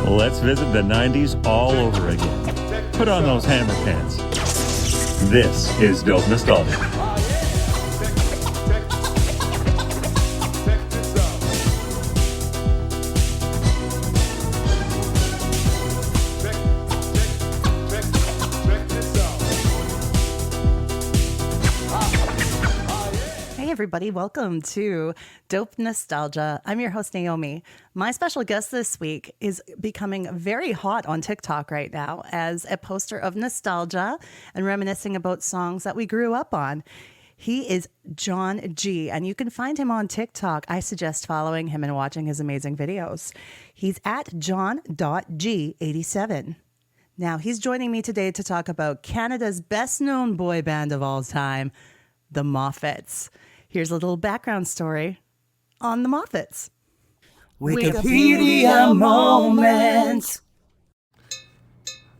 Let's visit the 90s all over again. Put on those hammer pants. This is Dope Nostalgia. Everybody, welcome to Dope Nostalgia. I'm your host, Naomi. My special guest this week is becoming very hot on TikTok right now as a poster of nostalgia and reminiscing about songs that we grew up on. He is John G, and you can find him on TikTok. I suggest following him and watching his amazing videos. He's at john.g87. Now, he's joining me today to talk about Canada's best-known boy band of all time, the Moffatts. Here's a little background story on the Moffatts. Wikipedia moment.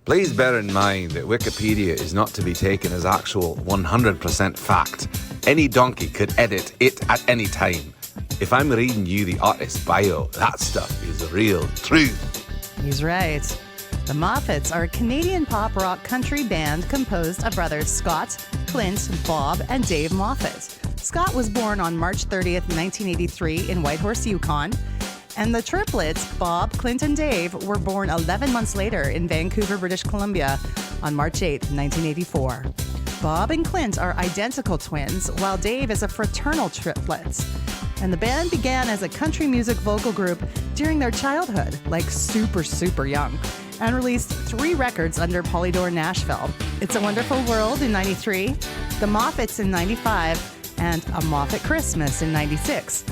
Please bear in mind that Wikipedia is not to be taken as actual 100% fact. Any donkey could edit it at any time. If I'm reading you the artist's bio, that stuff is the real truth. He's right. The Moffatts are a Canadian pop rock country band composed of brothers Scott, Clint, Bob, and Dave Moffatt. Scott was born on March 30th, 1983 in Whitehorse, Yukon, and the triplets, Bob, Clint, and Dave, were born 11 months later in Vancouver, British Columbia on March 8th, 1984. Bob and Clint are identical twins, while Dave is a fraternal triplet. And the band began as a country music vocal group during their childhood, like super young, and released 3 records under Polydor Nashville. It's a Wonderful World in 93, The Moffatts in 95, and A Moffatt Christmas in 96.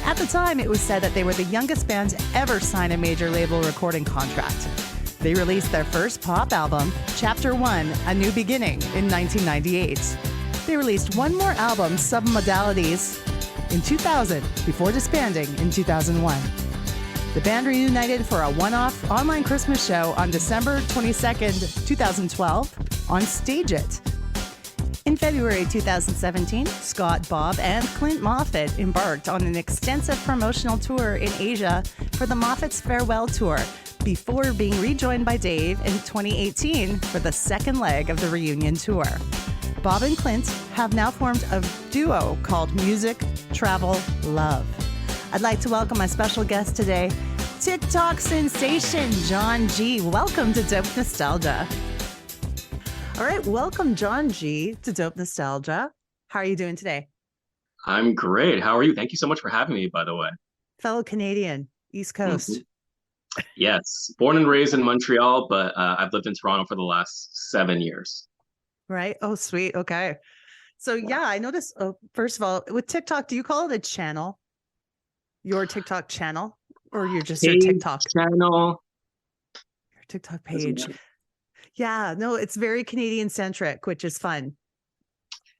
At the time, it was said that they were the youngest band to ever sign a major label recording contract. They released their first pop album, Chapter 1, A New Beginning, in 1998. They released one more album, Submodalities, in 2000, before disbanding in 2001. The band reunited for a one-off online Christmas show on December 22nd, 2012 on Stage It. In February 2017, Scott, Bob, and Clint Moffatt embarked on an extensive promotional tour in Asia for the Moffatts Farewell Tour before being rejoined by Dave in 2018 for the second leg of the reunion tour. Bob and Clint have now formed a duo called Music, Travel, Love. I'd like to welcome my special guest today, TikTok sensation John G. Welcome to Dope Nostalgia. All right, welcome John G to Dope Nostalgia. How are you doing today? I'm great. How are you? Thank you so much for having me, by the way. Fellow Canadian, East Coast. Mm-hmm. Yes, born and raised in Montreal, but I've lived in Toronto for the last 7 years. Right. Oh, sweet. Okay. So yeah, I noticed, first of all, with TikTok, do you call it a channel? Your TikTok channel? Or you're just your TikTok channel? Your TikTok page. Yeah, no, it's very Canadian centric, which is fun.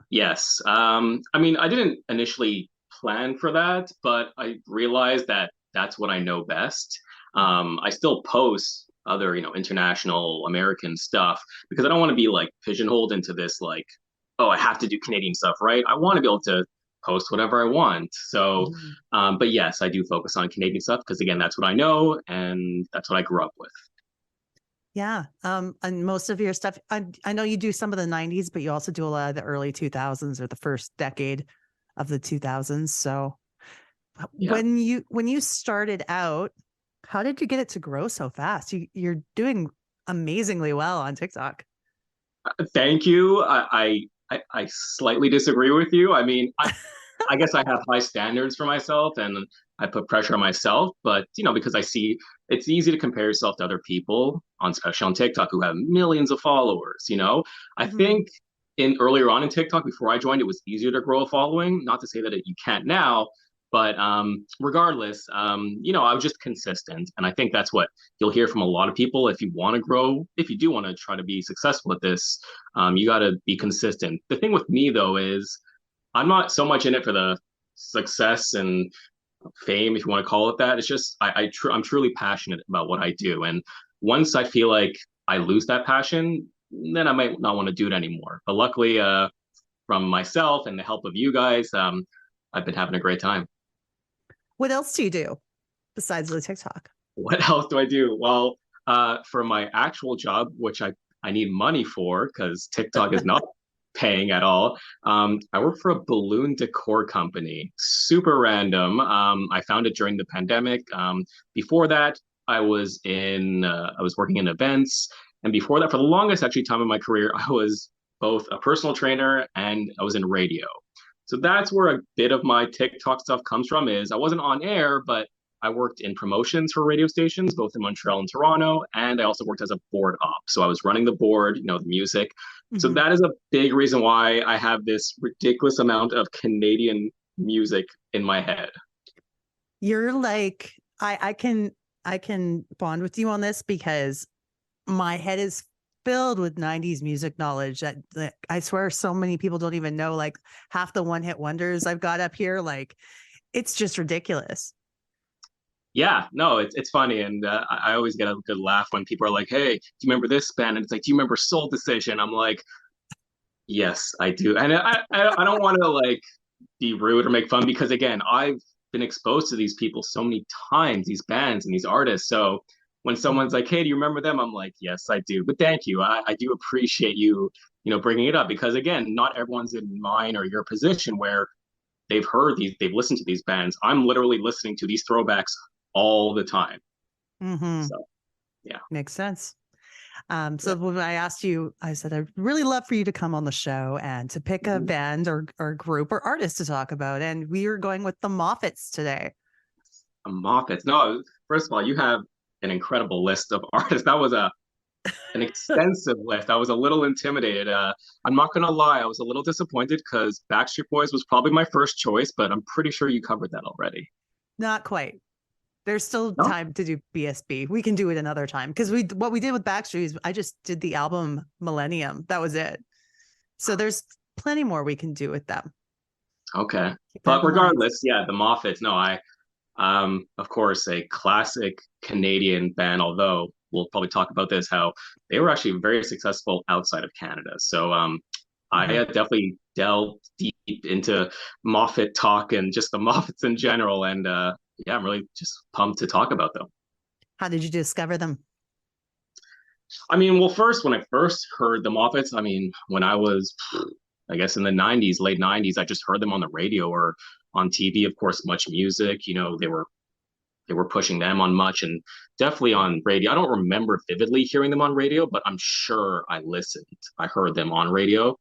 Yes. I mean, I didn't initially plan for that, but I realized that that's what I know best. I still post other, international American stuff because I don't want to be like pigeonholed into this, like, oh, I have to do Canadian stuff, right? I want to be able to post whatever I want. So, but yes, I do focus on Canadian stuff because again, that's what I know and that's what I grew up with. Yeah. And most of your stuff, I know you do some of the 90s, but you also do a lot of the early 2000s or the first decade of the 2000s. So yeah. When you started out, how did you get it to grow so fast? You're doing amazingly well on TikTok. Thank you. I slightly disagree with you. I mean, I guess I have high standards for myself and I put pressure on myself, but because I see it's easy to compare yourself to other people especially on TikTok who have millions of followers, I think earlier on in TikTok, before I joined, it was easier to grow a following, not to say that you can't now, but regardless, I was just consistent. And I think that's what you'll hear from a lot of people. If you want to grow, if you do want to try to be successful at this, you got to be consistent. The thing with me though, is I'm not so much in it for the success and fame, if you want to call it that. It's just I'm truly passionate about what I do, and once I feel like I lose that passion, then I might not want to do it anymore. But luckily, from myself and the help of you guys, I've been having a great time. What else do you do besides the TikTok? What else do I do? Well, for my actual job, which I need money for because TikTok is not paying at all. I work for a balloon decor company. Super random. I found it during the pandemic. Before that, I was working in events, and before that, for the longest actually time of my career, I was both a personal trainer and I was in radio. So that's where a bit of my TikTok stuff comes from. Is I wasn't on air, but I worked in promotions for radio stations, both in Montreal and Toronto, and I also worked as a board op. So I was running the board, the music. So Mhm. that is a big reason why I have this ridiculous amount of Canadian music in my head. You're like, I can bond with you on this because my head is filled with 90s music knowledge that I swear so many people don't even know, like half the one hit wonders I've got up here. Like it's just ridiculous. Yeah, no, it's funny, and I always get a good laugh when people are like, "Hey, do you remember this band?" And it's like, "Do you remember Soul Decision?" I'm like, "Yes, I do," and I don't want to like be rude or make fun because again, I've been exposed to these people so many times, these bands and these artists. So when someone's Mhm. like, "Hey, do you remember them?" I'm like, "Yes, I do." But thank you. I do appreciate you, bringing it up because again, not everyone's in mine or your position where they've listened to these bands. I'm literally listening to these throwbacks all the time. Mhm. So yeah. Makes sense. Yeah. So when I asked you, I said, I'd really love for you to come on the show and to pick a Mhm. band or group or artist to talk about. And we are going with the Moffatts today. A Moffatts. No, first of all, you have an incredible list of artists. That was an extensive list. I was a little intimidated. I'm not gonna lie, I was a little disappointed because Backstreet Boys was probably my first choice, but I'm pretty sure you covered that already. Not quite. There's still No? time to do BSB. We can do it another time because what we did with Backstreet is I just did the album Millennium. That was it. So there's plenty more we can do with them. Okay. Keep that But in mind. regardless, yeah, the Moffats. No, of course, a classic Canadian band. Although we'll probably talk about this, how they were actually very successful outside of Canada. So, I Mhm. definitely delved deep into Moffat talk and just the Moffats in general. And yeah, I'm really just pumped to talk about them. How did you discover them? I mean, well, first, when I first heard the Moffats, I mean, when I was, I guess, in the 90s, late 90s, I just heard them on the radio or on TV. Of course, Much Music, they were pushing them on Much and definitely on radio. I don't remember vividly hearing them on radio, but I'm sure I listened. I heard them on radio.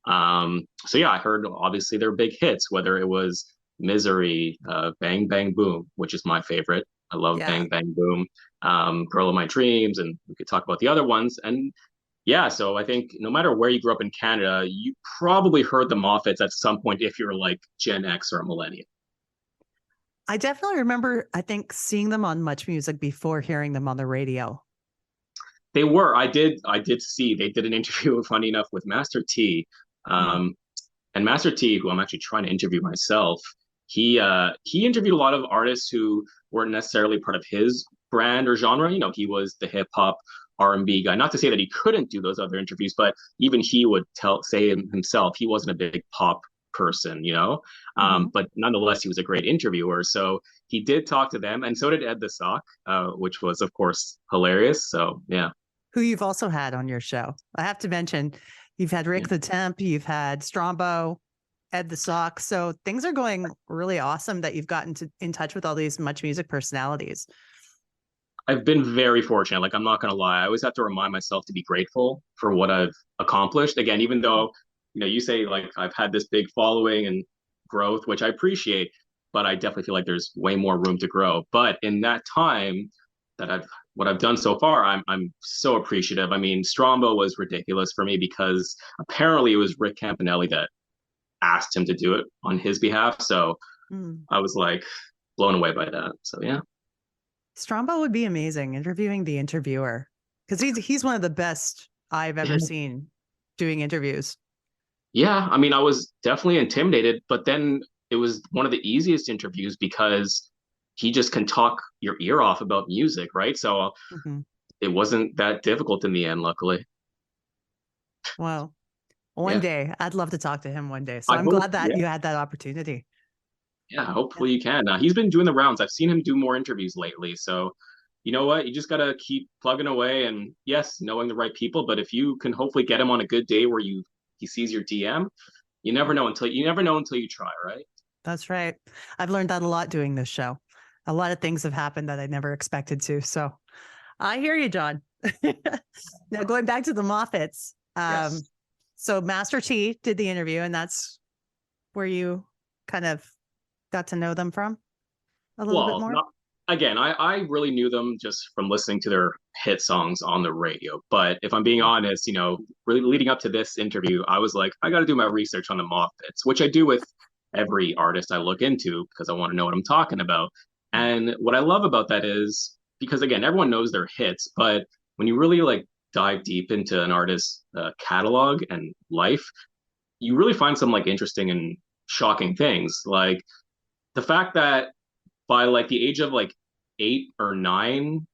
So yeah, I heard obviously their big hits, whether it was Misery, Bang Bang Boom, which is my favorite. I love Yeah. Bang Bang Boom, Girl of My Dreams, and we could talk about the other ones. And yeah, so I think no matter where you grew up in Canada, you probably heard the Moffats at some point if you're like Gen X or a millennial. I definitely remember, I think, seeing them on Much Music before hearing them on the radio. They were. I did see they did an interview, funny enough, with Master T. Mm. Um, and Master T, who I'm actually trying to interview myself, he interviewed a lot of artists who weren't necessarily part of his brand or genre. He was the hip hop R&B guy. Not to say that he couldn't do those other interviews, but even he would say himself he wasn't a big pop person. Hmm. But nonetheless, he was a great interviewer. So he did talk to them, and so did Ed the Sock, which was of course hilarious. So yeah. Who you've also had on your show. I have to mention, you've had Yeah. Rick the Temp, you've had Strombo, Ed the Sock. So things are going really awesome that you've gotten in touch with all these Much Music personalities. I've been very fortunate. Like, I'm not going to lie. I always have to remind myself to be grateful for what I've accomplished. Again, even though, you say like I've had this big following and growth, which I appreciate, but I definitely feel like there's way more room to grow. But in that time that what I've done so far, I'm so appreciative. I mean, Strombo was ridiculous for me because apparently it was Rick Campanelli that asked him to do it on his behalf. So Mm. I was like blown away by that. So yeah. Strombo would be amazing interviewing the interviewer because he's one of the best I've ever seen doing interviews. Yeah, I mean, I was definitely intimidated, but then it was one of the easiest interviews because he just can talk your ear off about music, right? So Hmm. it wasn't that difficult in the end, luckily. Well, one Yeah, day I'd love to talk to him one day. So I I'm hope. glad that Yeah, you had that opportunity. yeah, Yeah. hopefully you can. He's been doing the rounds. I've seen him do more interviews lately, so you know what? You just gotta keep plugging away, and yes, knowing the right people. But if you can hopefully get him on a good day where he sees your DM, you never know until you try, right? That's right. I've learned that a lot doing this show. A lot of things have happened that I never expected to. So I hear you, John. Now going back to the Moffatts. Yes. So Master T did the interview, and that's where you kind of got to know them from a little bit Well, more. not, again, I really knew them just from listening to their hit songs on the radio. But if I'm being honest, really leading up to this interview, I was like, I got to do my research on the Moffatts, which I do with every artist I look into because I want to know what I'm talking about. And what I love about that is because again, everyone knows their hits, but when you really like dive deep into an artist's catalog and life, you really find some like interesting and shocking things. Like the fact that by like the age of like 8 or 9,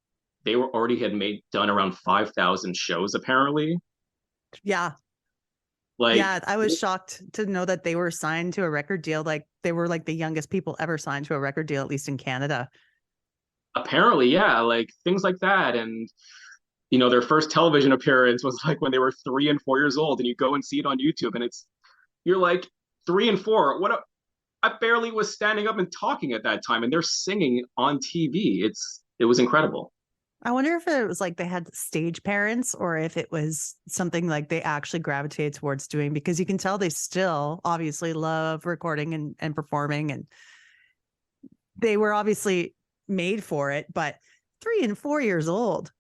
they were already had made done around 5,000 shows apparently. Yeah. Like Yeah, I was shocked to know that they were signed to a record deal. Like they were like the youngest people ever signed to a record deal, at least in Canada. apparently, yeah, like things like that. And their first television appearance was like when they were 3 and 4 years old, and you go and see it on YouTube, and you're like 3 and 4. I barely was standing up and talking at that time, and they're singing on TV. It was incredible. I wonder if it was like they had stage parents or if it was something like they actually gravitated towards doing, because you can tell they still obviously love recording and performing, and they were obviously made for it, but 3 and 4 years old.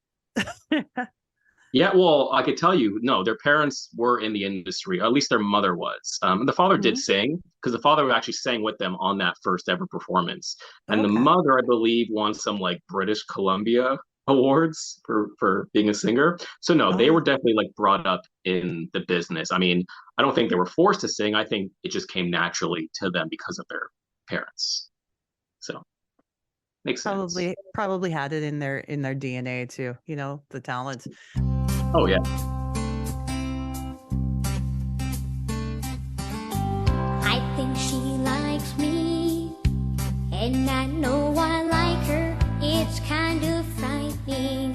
Yeah, well, I could tell you, no, their parents were in the industry, or at least their mother was. And the father did Mhm. sing because the father actually sang with them on that first ever performance. And the Okay. mother, I believe, won some like British Columbia awards for being a singer. So no, they Oh, were definitely like brought up in the business. I mean, I don't think they were forced to sing. I think it just came naturally to them because of their parents. So makes sense. probably had it in their DNA too, the talent. Oh yeah. I think she likes me, and I know I like her. It's kind of frightening,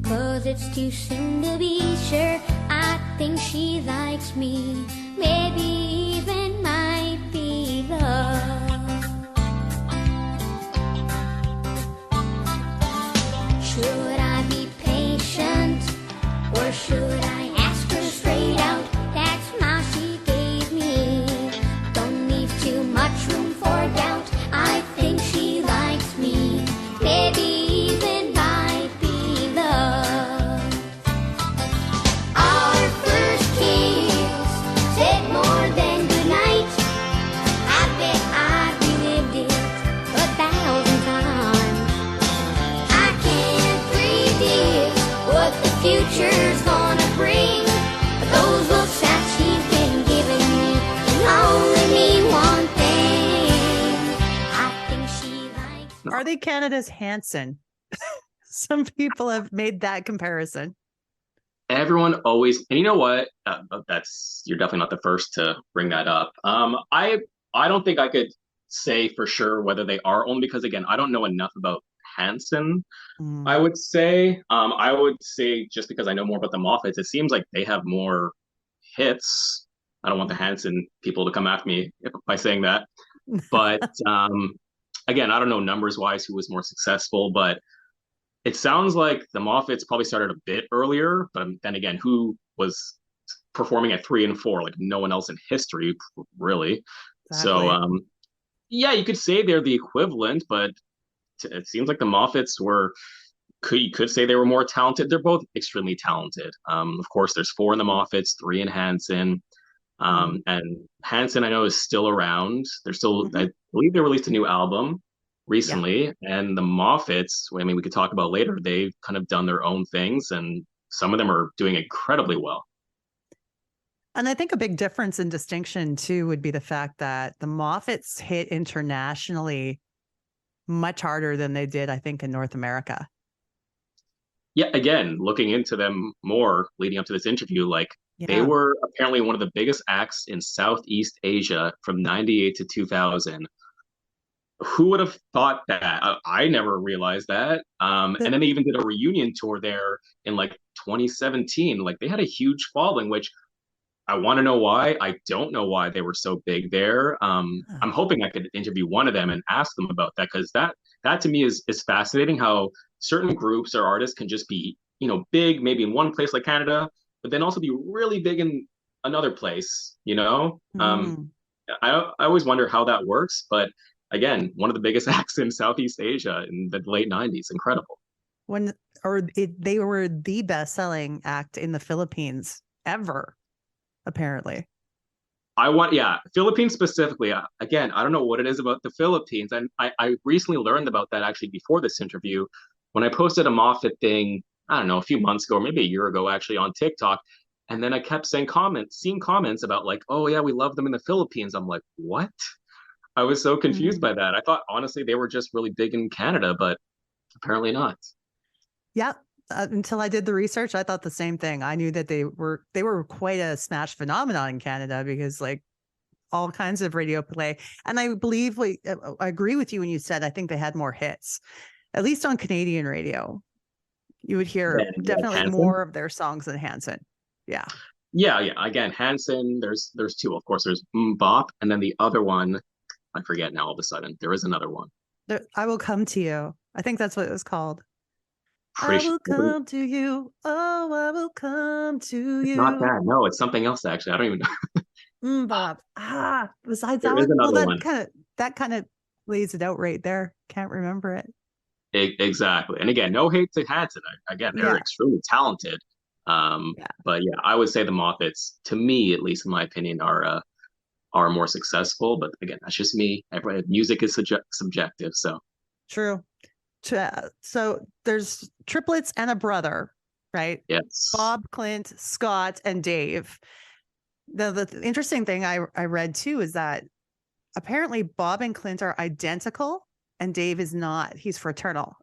'cause it's too soon to be sure. I think she likes me, maybe even might be love. Should I be patient, or should I ask her straight out? That smile she gave me don't leave too much room for doubt. I think she likes me, maybe even might be love. Our first kiss said more than goodnight. I bet I've relived it 1,000 times. I can't predict what the future's gonna bring, but those looks that she's been giving me can only mean one thing. I think she likes me. Are they Canada's Hanson? Some people have made that comparison. Everyone always, and you know what? You're definitely not the first to bring that up. I don't think I could say for sure whether they are, only because again, I don't know enough about Hanson. Mm. I would say just because I know more about the Moffats, it seems like they have more hits. I don't want the Hanson people to come after me by saying that, but again, I don't know numbers wise who was more successful, but it sounds like the Moffats probably started a bit earlier, but then again, who was performing at 3 and 4? Like no one else in history, really. So, Exactly. yeah, you could say they're the equivalent, but it seems like the Moffats were. You could say they were more talented. They're both extremely talented. Of course, there's 4 in the Moffats, 3 in Hanson. Mm. And Hanson, I know, is still around. They're still, Mhm. I believe they released a new album Yeah. recently. And the Moffats, I mean, we could talk about later, they've kind of done their own things, and some of them are doing incredibly well. And I think a big difference and distinction too would be the fact that the Moffats hit internationally much harder than they did, I think, in North America. Yeah, again, looking into them more leading up to this interview, like they Yeah. were apparently one of the biggest acts in Southeast Asia from 98 to 2000. Who would have thought that? I never realized that. And The, then they even did a reunion tour there in like 2017. Like they had a huge following, which I want to know why. I don't know why they were so big there. I'm hoping I could interview one of them and ask them about that, because that to me is fascinating. How certain groups or artists can just be, big maybe in one place like Canada, but then also be really big in another place. mm, I always wonder how that works, but again, one of the biggest acts in Southeast Asia in the late '90s. Incredible. when they were the best-selling act in the Philippines ever, apparently. Yeah, Philippines specifically. Again, I don't know what it is about the Philippines. And I recently learned about that actually before this interview when I posted a Moffat thing, I don't know, a few months ago, or maybe a year ago, actually, on TikTok. And then I kept seeing comments about like, oh, yeah, we love them in the Philippines. I'm like, what? I was so confused Mm. by that. I thought, honestly, they were just really big in Canada, but apparently not. Yeah. Until I did the research, I thought the same thing. I knew that they were quite a smash phenomenon in Canada because like all kinds of radio play. And I believe I agree with you when you said I think they had more hits, at least on Canadian radio. You would hear Then definitely Hanson. more of their songs than Hanson. Yeah. Yeah, yeah. Again, Hanson. There's two, of course. There's Bop, and then the other one, I forget now. All of a sudden, there is another one. I will come to you. I think that's what it was called. I Pretty will sure come to you. Oh, I will come to it's not you. that. No, it's something else. Actually, I don't even know. Bob. Besides There that is one, well, another one. that kind of lays it out right there. Can't remember it. Exactly. And again, no hate to Hanson. Again, they're Yeah. extremely talented. Yeah. But yeah, I would say the Moffats, to me, at least in my opinion, are more successful. But again, that's just me. Music is subjective. So True. So there's triplets and a brother, right? yes. Bob, Clint, Scott, and Dave. The interesting thing I read too is that apparently Bob and Clint are identical and Dave is not. He's fraternal.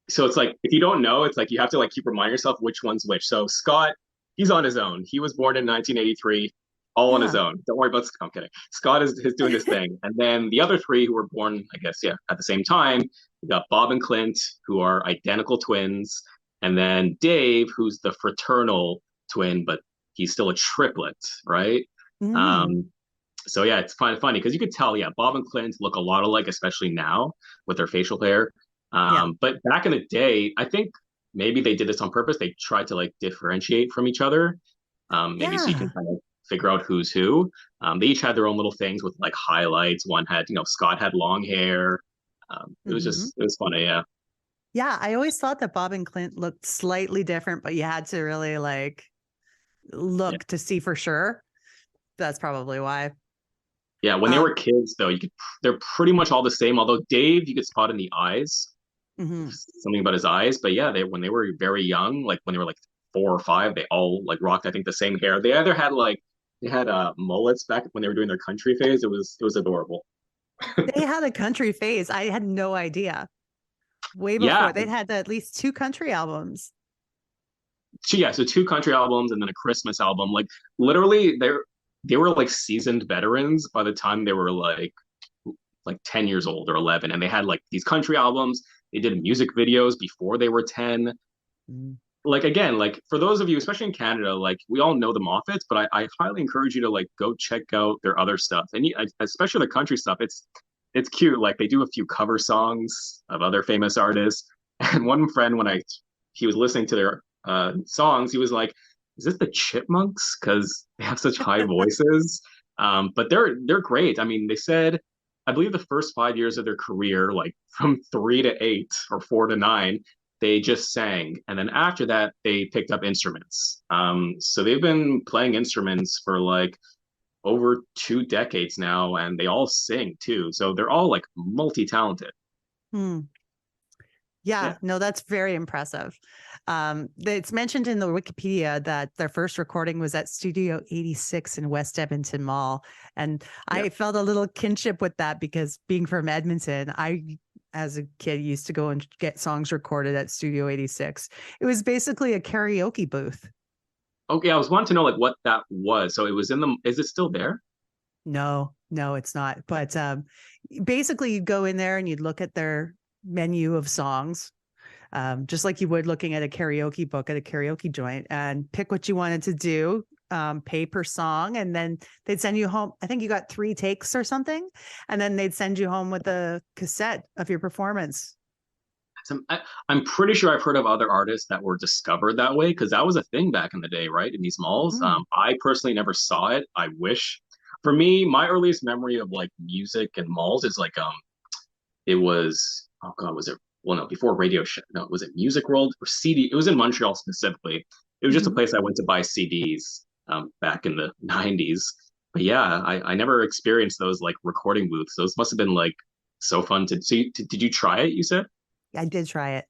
So it's like if you don't know, it's like you have to like keep reminding yourself which one's which. So Scott, he's on his own. He was born in 1983, all on his Yeah. own. Don't worry about Scott. I'm kidding. Scott is doing this thing, and then the other three who were born, I guess, yeah, at the same time. We got Bob and Clint, who are identical twins, and then Dave, who's the fraternal twin, but he's still a triplet, right? Mm, Um, so yeah, it's kind of funny because you could tell, yeah, Bob and Clint look a lot alike, especially now with their facial hair. yeah. But back in the day, I think maybe they did this on purpose. They tried to like differentiate from each other, maybe so you can Yeah. kind of figure out who's who. They each had their own little things with like highlights. One had, Scott had long hair. Hmm. It was funny, yeah. Yeah. I always thought that Bob and Clint looked slightly different, but you had to really like Yeah. look to see for sure. That's probably why. Yeah, when they Um, were kids, though, they're pretty much all the same. Although Dave, you could spot in the eyes, mhm. something about his eyes. But yeah, they when they were very young, like when they were like 4 or 5, they all like rocked, I think, the same hair. They either had like they had mullets back when they were doing their country phase. It was adorable. They had a country phase. I had no idea. Way Yeah, before they'd had at least two country albums. so two country albums and then a Christmas album. Like literally, they were like seasoned veterans by the time they were like 10 years old or 11, and they had like these country albums. They did music videos before they were 10. Mm. Like again, like for those of you, especially in Canada, like we all know the Moffats, but I highly encourage you to like go check out their other stuff, and especially the country stuff. It's cute. Like they do a few cover songs of other famous artists. And one friend, when I he was listening to their songs, he was like, "Is this the Chipmunks? Because they have such high voices." But they're great. I mean, they said, I believe the first 5 years of their career, like from 3 to 8 or 4 to 9, they just sang, and then after that, they picked up instruments. So they've been playing instruments for like over 2 decades now, and they all sing too. So they're all like multi-talented. Hmm. Yeah, Yeah, no, that's very impressive. It's mentioned in the Wikipedia that their first recording was at Studio 86 in West Edmonton Mall. And yeah. I felt a little kinship with that because being from Edmonton, I, as a kid, used to go and get songs recorded at Studio 86. It was basically a karaoke booth. Okay, I was wanting to know like what that was. So it was in the. Is it still there? No, No, it's not. But basically, you'd go in there and you'd look at their menu of songs, just like you would looking at a karaoke book at a karaoke joint, and pick what you wanted to do, pay per song, and then they'd send you home. I think you got 3 takes or something, and then they'd send you home with a cassette of your performance. I'm pretty sure I've heard of other artists that were discovered that way because that was a thing back in the day, right? In these malls. Mm. I personally never saw it. I wish. For me, my earliest memory of like music and malls is like it was, oh god, was it, well, no, before Radio Shack, no, was it Music World or CD? It was in Montreal specifically. It was just a Mhm. place I went to buy CDs back in the 90s. But yeah, I never experienced those like recording booths. Those must have been like so fun to see. Did you try it, you said? I did try it.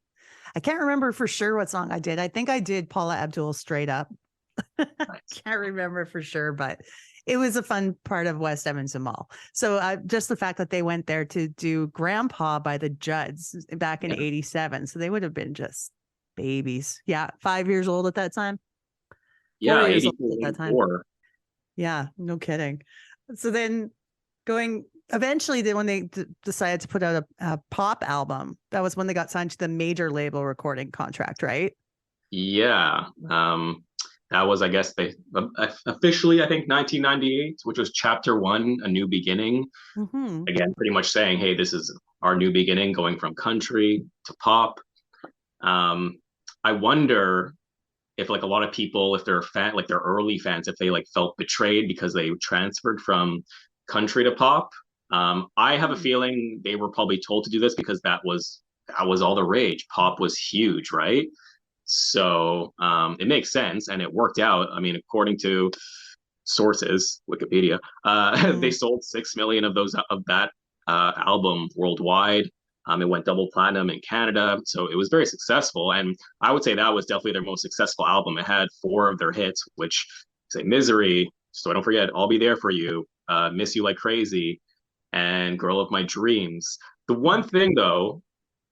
I can't remember for sure what song I did. I think I did Paula Abdul Straight Up. Nice. Can't remember for sure, but it was a fun part of West Edmonton Mall. So just the fact that they went there to do Grandpa by the Judds back in Yeah. '87. So they would have been just babies. Yeah. 5 years old at that time. Yeah, 4 years old 84, at that time. 84. Yeah. No kidding. So then eventually when they decided to put out a pop album, that was when they got signed to the major label recording contract, right? Yeah. That was, I guess, they officially, I think, 1998, which was Chapter One, A New Beginning. Mm-hmm. Again, pretty much saying, hey, this is our new beginning, going from country to pop. I wonder if like a lot of people, if they're fan, like their early fans, if they like felt betrayed because they transferred from country to pop. I have a feeling they were probably told to do this because that was all the rage. Pop was huge, right? So it makes sense and it worked out. I mean, according to sources, Wikipedia, they Mm. sold 6 million of that album worldwide. It went double platinum in Canada, so it was very successful. And I would say that was definitely their most successful album. It had 4 of their hits, which say "Misery," "So I Don't Forget," "I'll Be There for You," "Miss You Like Crazy," and "Girl of My Dreams." The one thing though,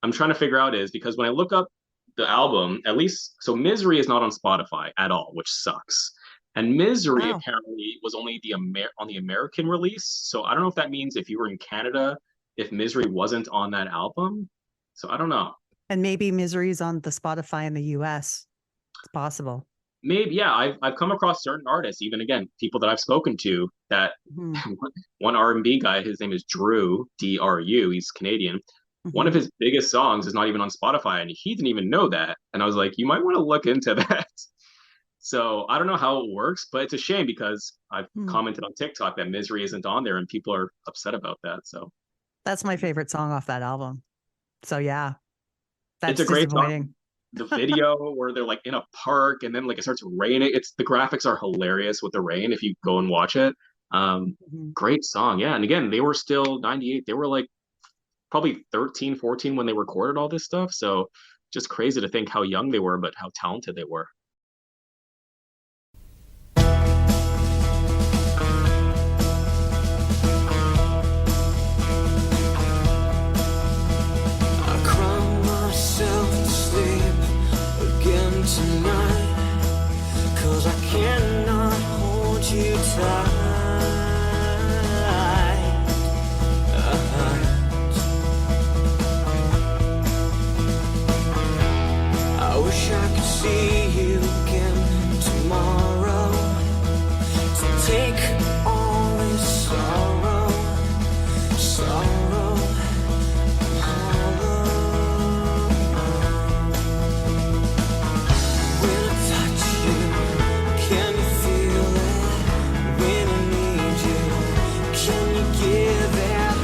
I'm trying to figure out is because when I look up the album, at least, so "Misery" is not on Spotify at all, which sucks. And "Misery" Wow. apparently was only on the American release. So I don't know if that means if you were in Canada, if "Misery" wasn't on that album. So I don't know. And maybe Misery's on the Spotify in the US. It's possible. Maybe, yeah, I've come across certain artists, even again, people that I've spoken to that Mm-hmm. one R&B guy, his name is Drew, Dru, he's Canadian. One of Mm-hmm. his biggest songs is not even on Spotify, and he didn't even know that. And I was like, you might want to look into that. So I don't know how it works, but it's a shame because I've Mm. commented on TikTok that "Misery" isn't on there, and people are upset about that. So That's my favorite song off that album. So yeah, it's a that's great song. disappointing. The video where they're like in a park and then like it starts raining. It's the graphics are hilarious with the rain if you go and watch it. Mhm. Great song. Yeah. And again, they were still 98. They were like probably 13, 14 when they recorded all this stuff. So just crazy to think how young they were, but how talented they were. I cry myself to sleep again tonight, 'cause I cannot hold you tight. I wish I could see you again tomorrow, to take all this sorrow, sorrow. When I touch you, can you feel it? When I need you, can you give it?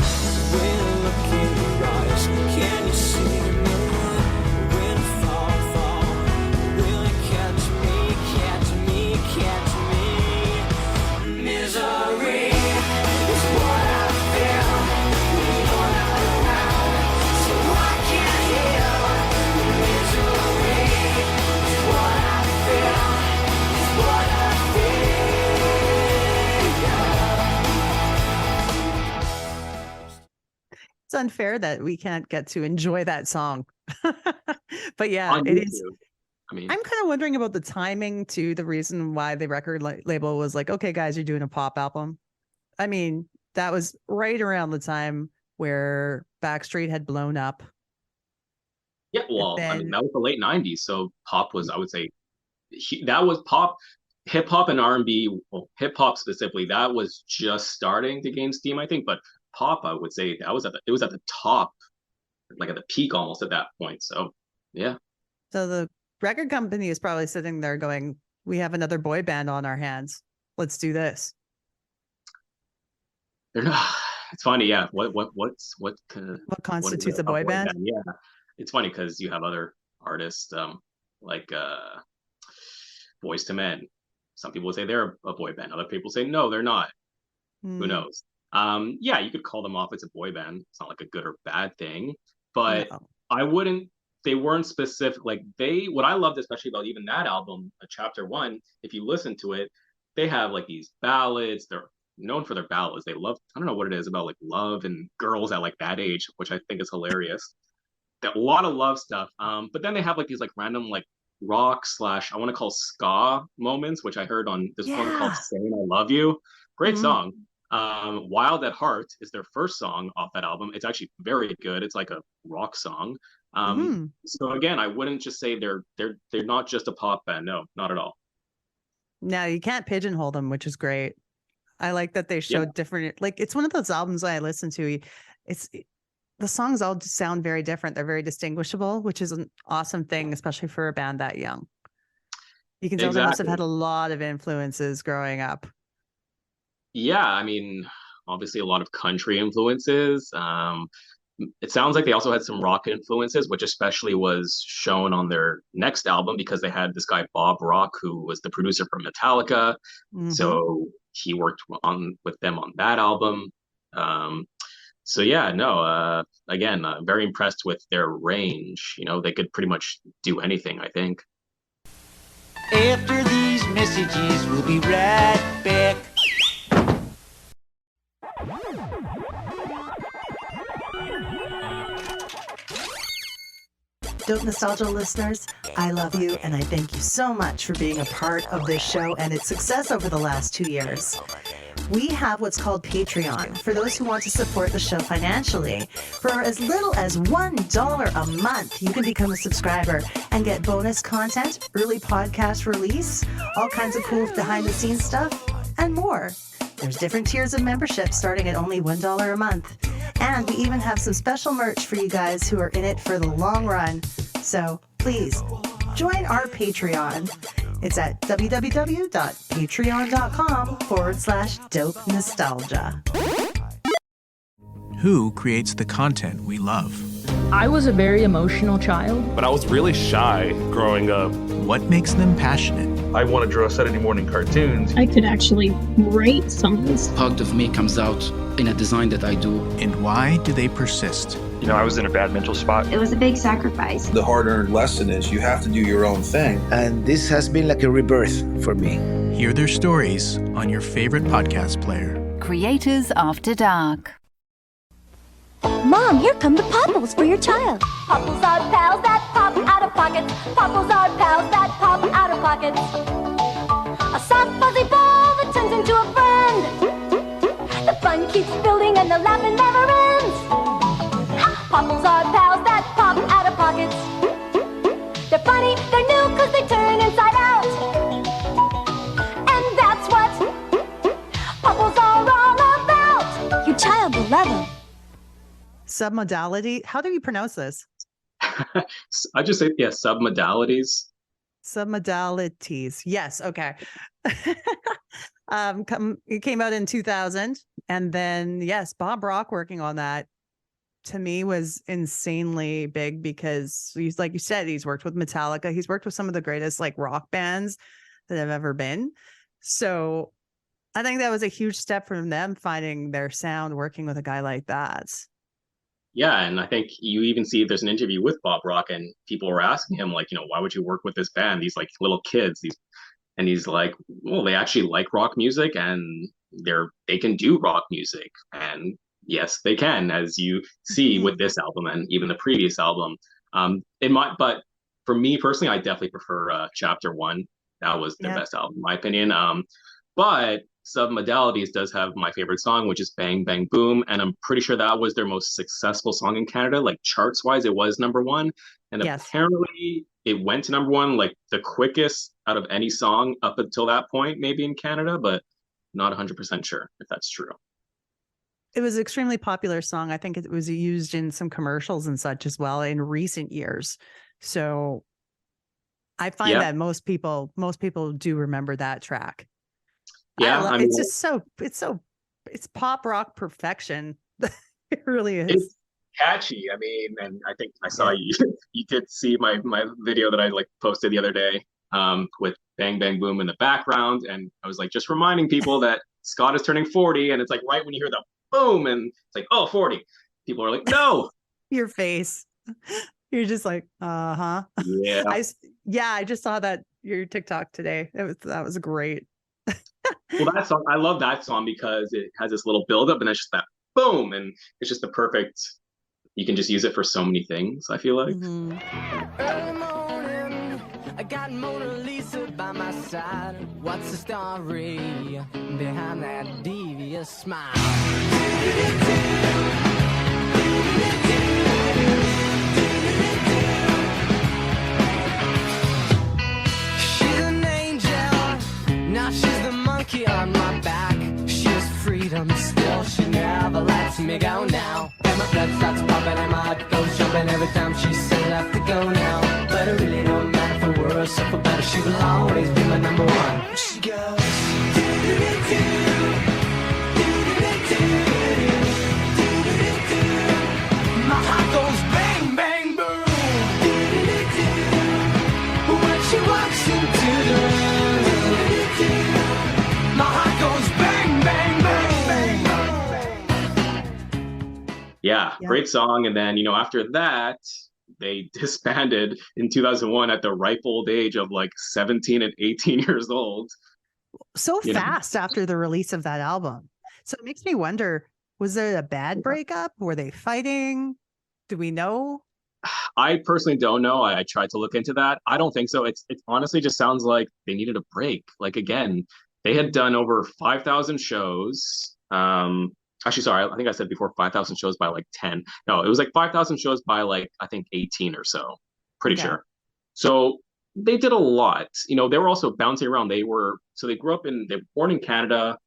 When I look in your eyes, can you see me? When I fall, will you catch me, catch me? Misery is what I feel when you're not around, so I can't heal. Misery is what I feel, is what I feel. It's unfair that we can't get to enjoy that song. But yeah, On it is. YouTube. I mean, I'm kind of wondering about the timing too. The reason why the record label was like, okay, guys, you're doing a pop album. I mean, that was right around the time where Backstreet had blown up. Yeah, And well, I mean, then that was the late '90s, so pop was, I would say, that was pop, hip hop and R&B. Well, hip hop specifically, that was just starting to gain steam, I think. But pop, I would say, that was it was at the top, like at the peak almost at that point. So yeah, so the record company is probably sitting there going, we have another boy band on our hands. Let's do this. they're not. It's funny, yeah. What What is constitutes a a boy boy band? band? Yeah, it's funny because you have other artists, like Boys to Men. Some people say they're a boy band. Other people say no, they're not. Who Mm, knows? Yeah, you could call them off as a boy band. It's not like a good or bad thing, but no. I wouldn't. They weren't specific. Like they, what I loved especially about even that album, Chapter One. If you listen to it, they have like these ballads. They're known for their ballads. They love. I don't know what it is about like love and girls at like that age, which I think is hilarious. A lot of love stuff. But then they have like these like random like rock slash I want to call ska moments, which I heard on this one called Yeah. "Saying I Love You." Great Mhm. song. "Wild at Heart" is their first song off that album. It's actually very good. It's like a rock song. Mhm. So again, I wouldn't just say they're not just a pop band. No, not at all. Now you can't pigeonhole them, which is great. I like that they Yeah, showed different, like it's one of those albums I listen to. It's the songs all just sound very different. They're very distinguishable, which is an awesome thing, especially for a band that young. You can tell they must have had exactly. a lot of influences growing up. Yeah, I mean, obviously a lot of country influences. It sounds like they also had some rock influences, which especially was shown on their next album because they had this guy Bob Rock, who was the producer for Metallica. Hmm. So he worked on with them on that album. Um, so yeah, no, again, very impressed with their range. You know, they could pretty much do anything, I think. After these messages, we'll be right back. Dope Nostalgia listeners, I love you and I thank you so much for being a part of this show and its success over the last 2 years. We have what's called Patreon for those who want to support the show financially. For as little as $1 a month, you can become a subscriber and get bonus content, early podcast release, all kinds of cool behind the scenes stuff, and more. There's different tiers of membership starting at only $1 a month. And we even have some special merch for you guys who are in it for the long run. So please join our Patreon. It's at www.patreon.com/dope nostalgia. Who creates the content we love? I was a very emotional child. But I was really shy growing up. What makes them passionate? I want to draw Saturday morning cartoons. I could actually write songs. Part of me comes out in a design that I do. And why do they persist? You know, I was in a bad mental spot. It was a big sacrifice. The hard-earned lesson is you have to do your own thing. And this has been like a rebirth for me. Hear their stories on your favorite podcast player. Creators After Dark. Mom, here come the popples for your child. Popples are pals that pop out of pockets. Popples are pals that pop out of pockets. A soft fuzzy ball that turns into a friend. The fun keeps building and the laughing never ends. Popples are pals that pop out of pockets. They're funny, they're new, cause they turn inside out. And that's what popples are all about. Your child will love them. Submodality. How do you pronounce this? I just say yeah, submodalities. Submodalities. Yes. Okay. It came out in 2000, and then yes, Bob Rock working on that to me was insanely big because he's, like you said, he's worked with Metallica. He's worked with some of the greatest like rock bands that have ever been. So I think that was a huge step from them finding their sound, working with a guy like that. Yeah, and I think you even see there's an interview with Bob Rock, and people were asking him like, you know, why would you work with this band? These like little kids, and he's like, well, they actually like rock music, and they can do rock music, and yes, they can, as you see with this album and even the previous album. But for me personally, I definitely prefer Chapter One. That was their best album, in my opinion. But Submodalities does have my favorite song, which is Bang Bang Boom, and I'm pretty sure that was their most successful song in Canada. Like charts wise, it was number one, and Yes. apparently it went to number one like the quickest out of any song up until that point, maybe in Canada, but not 100% sure if that's true. It was an extremely popular song. I think it was used in some commercials and such as well in recent years. So I find that most people do remember that track. Yeah, I mean, it's just it's pop rock perfection. It really is. it's catchy. I mean, and I think I saw you you did see my video that I like posted the other day with Bang Bang Boom in the background, and I was like just reminding people that Scott is turning 40, and it's like right when you hear the boom and it's like, oh, 40. People are like, no. Your face. You're just like, uh-huh. Yeah. I just saw that your TikTok today. That was great. Well, that song, I love that song because it has this little buildup and it's just that boom, and it's just the perfect. You can just use it for so many things, I feel like. Early morning, I got Mona Lisa by my side. What's the story behind that devious smile? She's an angel, now she's the monkey on my back. She has freedom, still she never lets me go now. And my blood starts pumping and my heart goes jumping every time she says I have to go now. But it really don't matter for worse or for better, she will always be my number one. She goes my heart goes bang, bang, boom. When she walks into the room, my heart goes bang, bang, boom. Yeah, great song. And then, after that, they disbanded in 2001 at the ripe old age of like 17 and 18 years old. So fast after the release of that album. So it makes me wonder, was there a bad breakup? Were they fighting? Do we know? I personally don't know. I tried to look into that. I don't think so. It honestly just sounds like they needed a break. Like, again, they had done over 5,000 shows. Actually, sorry, I think I said before 5,000 shows by like 10. No, it was like 5,000 shows by like, I think 18 or so. Pretty sure. So they did a lot. They were also bouncing around. They were born in Canada,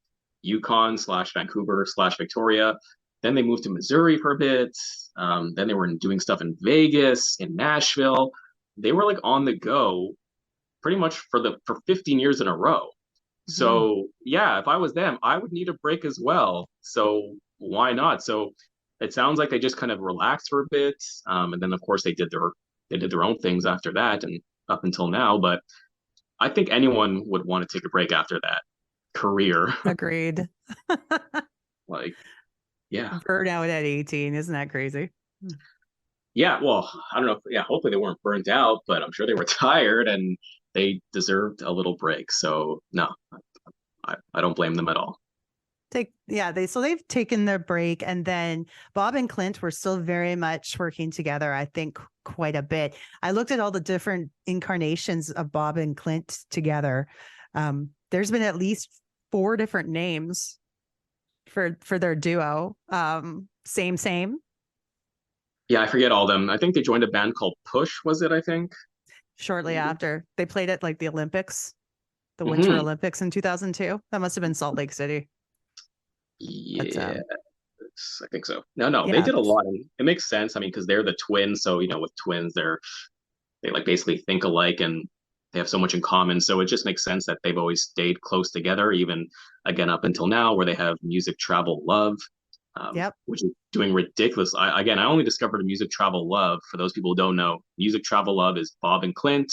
Yukon/Vancouver/Victoria. Then they moved to Missouri for a bit. Then they were doing stuff in Vegas, in Nashville. They were like on the go pretty much for 15 years in a row. So yeah, if I was them, I would need a break as well. So why not? So it sounds like they just kind of relaxed for a bit, and then of course they did their own things after that and up until now. But I think anyone would want to take a break after that career. Agreed. Like, yeah, burnout at 18, isn't that crazy? Yeah, well, I don't know. Yeah, hopefully they weren't burnt out, but I'm sure they were tired and they deserved a little break. So no, I don't blame them at all. They've taken their break, and then Bob and Clint were still very much working together, I think quite a bit. I looked at all the different incarnations of Bob and Clint together. There's been at least 4 different names for their duo. Same. Yeah, I forget all of them. I think they joined a band called Push, was it, I think? Shortly after. They played at like the Olympics, the Winter Olympics in 2002. That must have been Salt Lake City. Yeah, I think so. No, they did a lot. It makes sense. I mean, because they're the twins. So, with twins, they like basically think alike and they have so much in common. So it just makes sense that they've always stayed close together, even again up until now, where they have Music Travel Love. Which is doing ridiculous. I only discovered Music Travel Love. For those people who don't know, Music Travel Love is Bob and Clint,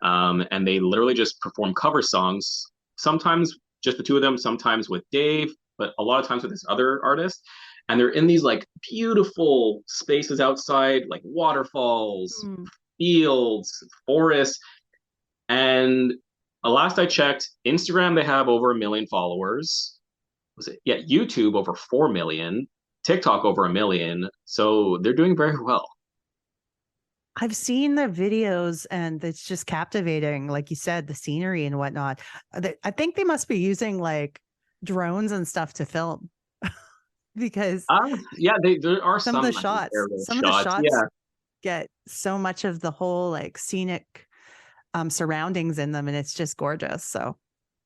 and they literally just perform cover songs. Sometimes just the two of them, sometimes with Dave, but a lot of times with this other artist. And they're in these like beautiful spaces outside, like waterfalls, fields, forests. And last I checked, Instagram, they have over 1 million followers. YouTube over 4 million, TikTok over 1 million. So they're doing very well. I've seen their videos and it's just captivating. Like you said, the scenery and whatnot. I think they must be using like drones and stuff to film because yeah, there are some of the I think, shots, aerial shots. Yeah, get so much of the whole like scenic surroundings in them, and it's just gorgeous. So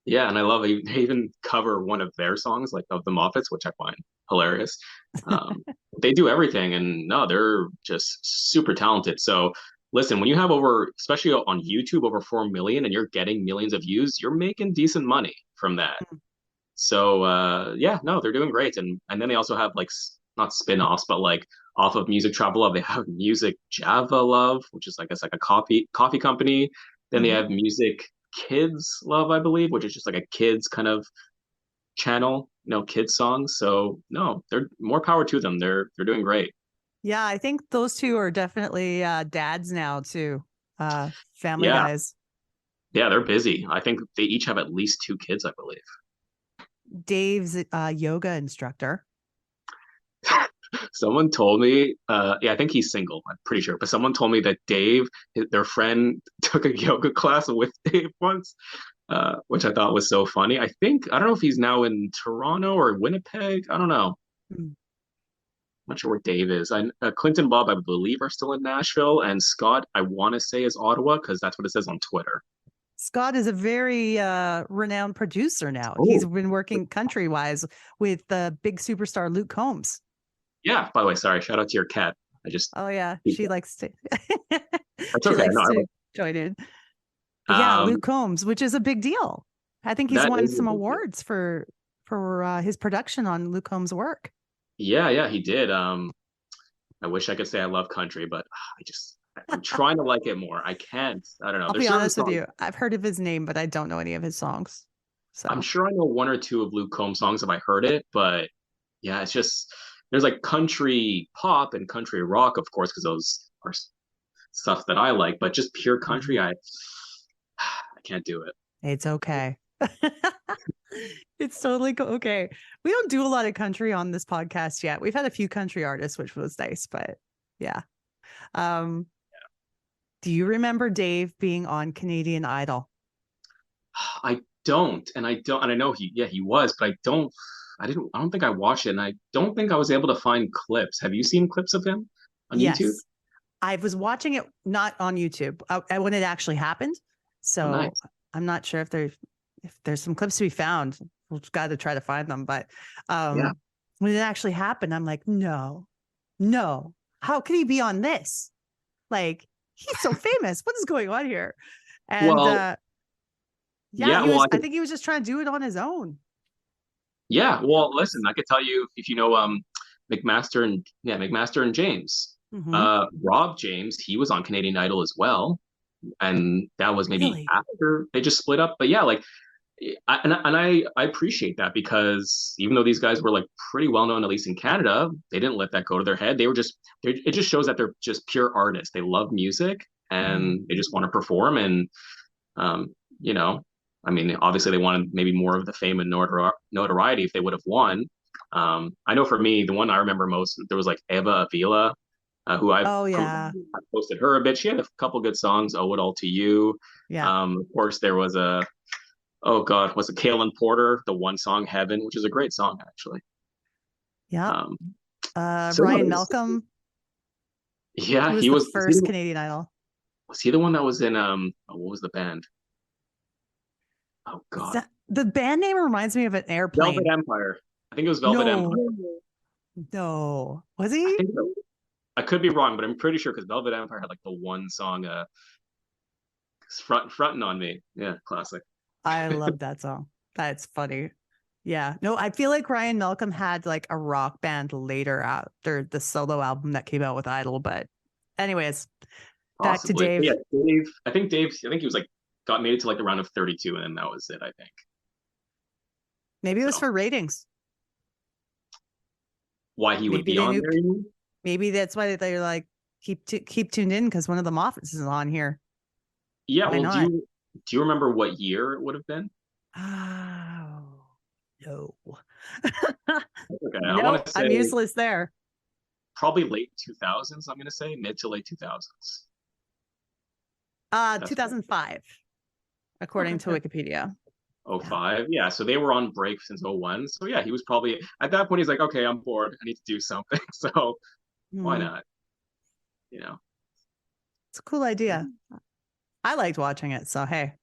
yeah, and I love it. They even cover one of their songs, like of the Moffats, which I find hilarious. Um, they do everything, and no, they're just super talented. So listen, when you have over, especially on YouTube, over 4 million, and you're getting millions of views, you're making decent money from that. So yeah, no, they're doing great, and then they also have like not spin-offs, but like off of Music Travel Love, they have Music Java Love, which is I guess like a coffee company. Then they have Music Kids Love, I believe, which is just like a kids kind of channel, kids songs. So no, they're more power to them. They're doing great. yeah, I think those two are definitely dads now too. Family Yeah, guys. yeah, they're busy. I think they each have at least 2 kids, I believe. Dave's yoga instructor. Someone told me, yeah, I think he's single. I'm pretty sure, but someone told me that Dave, their friend, took a yoga class with Dave once, which I thought was so funny. I don't know if he's now in Toronto or Winnipeg. I don't know. I'm not sure where Dave is. Clinton, Bob, I believe, are still in Nashville, and Scott, I want to say, is Ottawa because that's what it says on Twitter. Scott is a very renowned producer now. Oh, He's been working country wise with the big superstar Luke Combs. yeah. By the way, sorry. Shout out to your cat. Oh yeah, she likes to. That's she okay. likes No, to join in. But yeah, Luke Combs, which is a big deal. I think he's won some awards for his production on Luke Combs' work. Yeah, he did. I wish I could say I love country, but I'm trying to like it more. I can't. I don't know. I'll There's be certain honest with songs. you. I've heard of his name, but I don't know any of his songs. So I'm sure I know one or two of Luke Combs songs if I heard it, but yeah, it's just there's like country pop and country rock, of course, because those are stuff that I like. But just pure country, I can't do it. It's okay. It's totally okay. We don't do a lot of country on this podcast yet. We've had a few country artists, which was nice, but yeah. Do you remember Dave being on Canadian Idol? I don't, and I know he was, but I don't think I watched it, and I don't think I was able to find clips. Have you seen clips of him on YouTube? Yes. I was watching it not on YouTube when it actually happened. So nice. I'm not sure if there's some clips to be found. We've got to try to find them. But when it actually happened, I'm like, no, how could he be on this? Like, he's so famous. What is going on here? And I think he was just trying to do it on his own. Yeah, well, listen, I could tell you if you know McMaster and James. Rob James, he was on Canadian Idol as well, and that was maybe after they just split up. But yeah, like, I appreciate that because even though these guys were like pretty well known, at least in Canada, they didn't let that go to their head. It just shows that they're just pure artists. They love music and they just want to perform. And I mean, obviously they wanted maybe more of the fame and notoriety if they would have won. I know for me, the one I remember most, there was like Eva Avila, who I posted her a bit. She had a couple good songs. "Owe It All to You." Yeah. Of course, there was was it Kaylin Porter, the one song "Heaven," which is a great song actually. Yeah. Ryan Malcolm. Yeah, he was the first Canadian Idol. Was he the one that was in what was the band? Oh God. The band name reminds me of an airplane. Velvet Empire. I think it was Velvet Empire. No. Was he? I could be wrong, but I'm pretty sure because Velvet Empire had like the one song fronting on me. Yeah, classic. I love that song. That's funny. Yeah. No, I feel like Ryan Malcolm had like a rock band later after the solo album that came out with Idol. But anyways, back to Dave. Yeah, Dave. I think he was like made it to like the round of 32, and then that was it, I think. Maybe it was for ratings. Why he would be on there? Maybe that's why they're like, keep tuned in because one of the Moffatts is on here. Yeah, well, do you remember what year it would have been? Oh, no. Okay, no, I'm useless there. Probably late 2000s, I'm going to say. Mid to late 2000s. 2005, according to Wikipedia. 05. Yeah, so they were on break since 01. So yeah, he was probably at that point he's like, okay, I'm bored. I need to do something. So why Mm, not? You know. it's a cool idea. I liked watching it. So hey,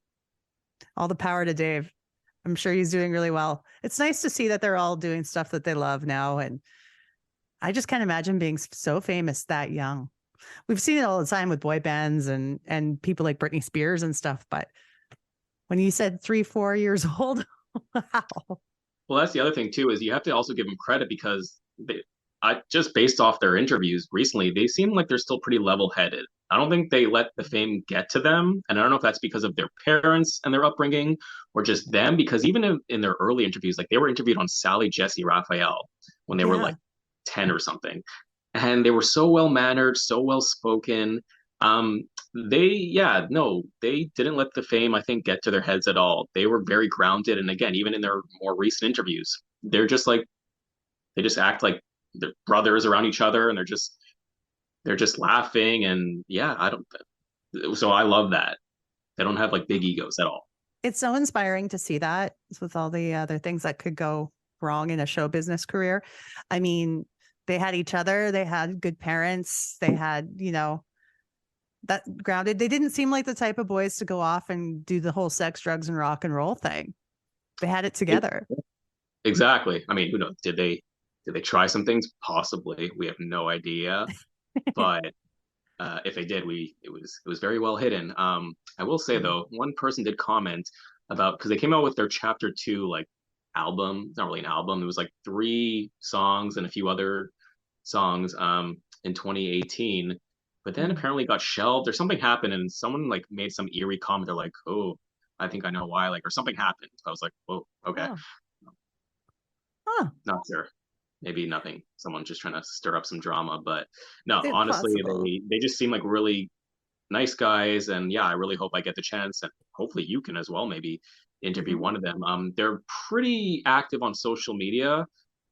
all the power to Dave. I'm sure he's doing really well. It's nice to see that they're all doing stuff that they love now. And I just can't imagine being so famous that young. We've seen it all the time with boy bands and people like Britney Spears and stuff. But when you said 3, 4 years old, wow. Well, that's the other thing too, is you have to also give them credit because I just based off their interviews recently, they seem like they're still pretty level-headed. I don't think they let the fame get to them, and I don't know if that's because of their parents and their upbringing or just them. Because even in their early interviews, like they were interviewed on Sally Jesse Raphael when they were Yeah. like 10 or something, and they were so well mannered, so well spoken. Um, yeah, no, they didn't let the fame, I think, get to their heads at all. They were very grounded, and again, even in their more recent interviews, they're just like they just act like they're brothers around each other, and they're just laughing, and yeah, I don't. So I love that they don't have like big egos at all. It's so inspiring to see that with all the other things that could go wrong in a show business career. I mean, they had each other, they had good parents, they had, that grounded. They didn't seem like the type of boys to go off and do the whole sex, drugs, and rock and roll thing. They had it together. Exactly. I mean, who knows? Did they try some things? Possibly. We have no idea. But if they did, it was very well hidden. I will say though, one person did comment about because they came out with their chapter 2 like album. It's not really an album. It was like 3 songs and a few other songs in 2018. But then apparently got shelved or something happened and someone like made some eerie comment. They're like, oh, I think I know why, like, or something happened. So I was like, whoa, okay. Oh. Huh. Not sure. Maybe nothing. Someone just trying to stir up some drama. But no, It's honestly, possible. they just seem like really nice guys. And yeah, I really hope I get the chance. And hopefully you can as well, maybe interview one of them. They're pretty active on social media.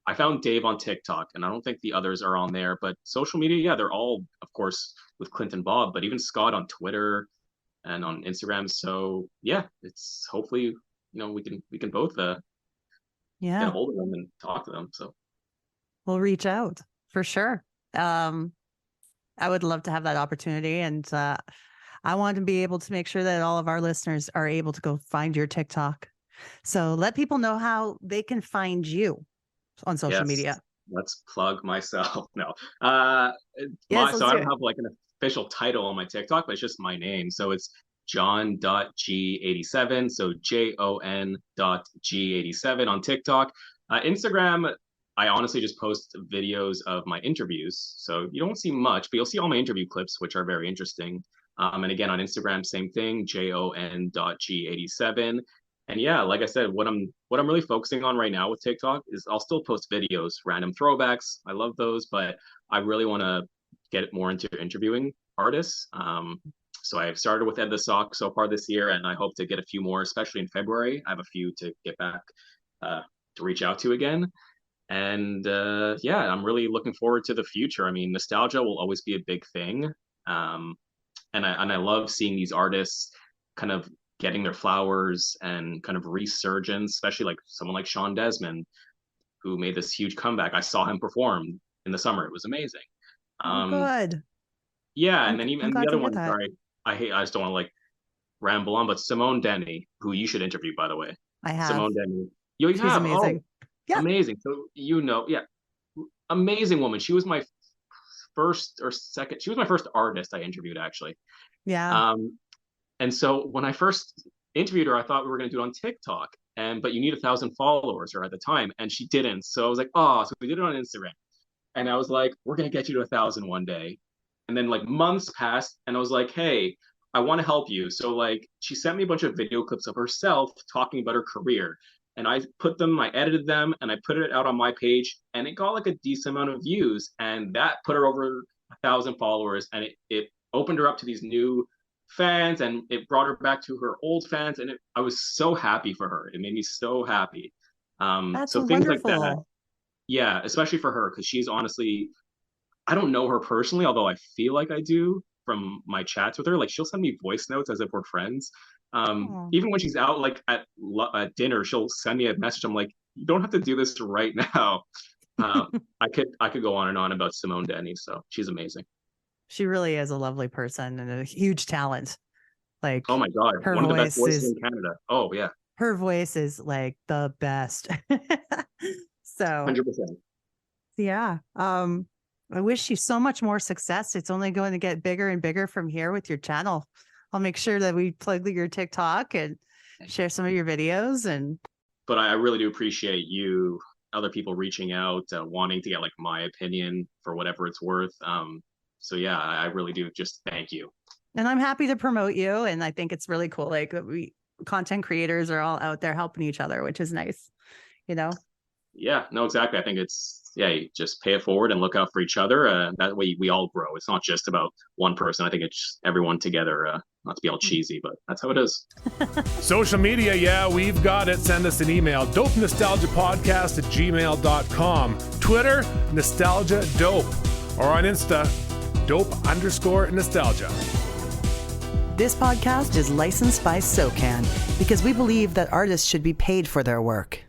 I found Dave on TikTok, and I don't think the others are on there. But social media, yeah, they're all, of course, with Clint and Bob, but even Scott on Twitter and on Instagram. So yeah, it's hopefully we can both get a Yeah, hold of them and talk to them. So we'll reach out for sure. I would love to have that opportunity. And I want to be able to make sure that all of our listeners are able to go find your TikTok. So let people know how they can find you on social yes, media. let's plug myself. No, Yes, so let's I do don't it. have like an official title on my TikTok, but it's just my name. So it's John.G87. So JON.G87 on TikTok. Instagram, I honestly just post videos of my interviews. So you don't see much, but you'll see all my interview clips, which are very interesting. And again, on Instagram, same thing, JON.G87. And yeah, like I said, what I'm really focusing on right now with TikTok is I'll still post videos, random throwbacks. I love those, but I really want to get more into interviewing artists. So I've started with Ed the Sock so far this year, and I hope to get a few more, especially in February. I have a few to get back to reach out to again. And yeah, I'm really looking forward to the future. I mean, nostalgia will always be a big thing. Um, and I love seeing these artists kind of getting their flowers and kind of resurgence, especially like someone like Sean Desmond, who made this huge comeback. I saw him perform in the summer. It was amazing. Oh, good. Yeah, and then I'm even the glad to other hear one, that. sorry, I just don't want to like ramble on, but Simone Denny, who you should interview, by the way. I have. Simone Denny. You She's have? Oh, amazing. Yeah. amazing. So yeah, amazing woman. She was my first or second. She was my first artist I interviewed actually. Yeah. Um, and so when I first interviewed her, I thought we were going to do it on TikTok, but you need 1,000 followers, or at the time, and she didn't. So I was like, oh, so we did it on Instagram, and I was like, we're going to get you to 1,000 one day. And then like months passed, and I was like, hey, I want to help you. So like she sent me a bunch of video clips of herself talking about her career. And I put them, I edited them, and I put it out on my page, and it got like a decent amount of views, and that put her over 1,000 followers, and it opened her up to these new fans, and it brought her back to her old fans, and I was so happy for her. It made me so happy. That's So things like that, wonderful. yeah, especially for her because she's honestly, I don't know her personally, although I feel like I do from my chats with her. Like she'll send me voice notes as if we're friends, Even when she's out like at dinner, she'll send me a message. I'm like, you don't have to do this right now. I could go on and on about Simone Denny. So she's amazing. She really is a lovely person and a huge talent. Like, oh my God, her one of the best voices is, in Canada. Oh yeah, her voice is like the best. So 100%. Yeah. I wish you so much more success. It's only going to get bigger and bigger from here with your channel. I'll make sure that we plug your TikTok and share some of your videos. But I really do appreciate you, other people reaching out, wanting to get like my opinion for whatever it's worth. So yeah, I really do just thank you. And I'm happy to promote you. And I think it's really cool. Like, we content creators are all out there helping each other, which is nice, you know? Yeah, no, exactly. I think you just pay it forward and look out for each other. That way we all grow. It's not just about one person. I think it's everyone together. Not to be all cheesy, but that's how it is. Social media, yeah, we've got it. Send us an email, dopenostalgiapodcast@gmail.com. Twitter, nostalgia dope. Or on Insta, dope_nostalgia. This podcast is licensed by SOCAN because we believe that artists should be paid for their work.